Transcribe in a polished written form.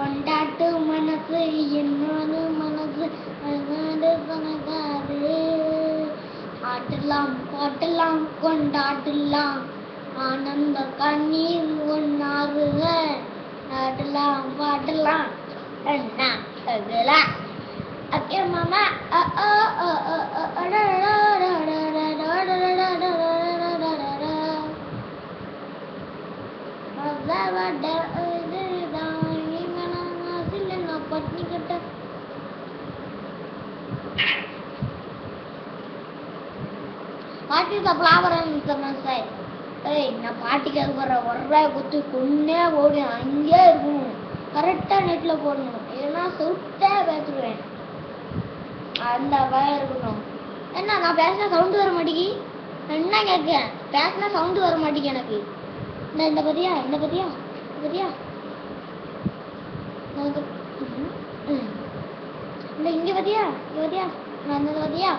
கொண்டாட்டு மனசு என்னோட மனசு கணக்காது. ஆட்டலாம் பாட்டலாம் கொண்டாடலாம் ஆனந்த கண்ணீர் ஒன்னாருங்க. ஆட்டலாம் பாட்டலாம் என்ன ஓகே மாமா. பட்னிக்கிட்ட பாட்டி ஃப்ளவர் சார். நான் பாட்டிக்கு வர குத்து கொன்னே ஓடும். அங்கேயே இருக்கணும், கரெக்டாக நெட்டில் போடணும், இல்லைன்னா சுத்தே பேசுவேன். அந்த பயம் இருக்கணும். என்ன நான் பேசினா சவுண்டு வர மாட்டேங்கி? என்ன கேட்கேன், பேசினா சவுண்டு வர மாட்டேங்கி எனக்கு. இந்த பத்தியா இந்த பத்தியா பத்தியா இந்த இங்கே பத்தியா நான் இந்த பத்தியா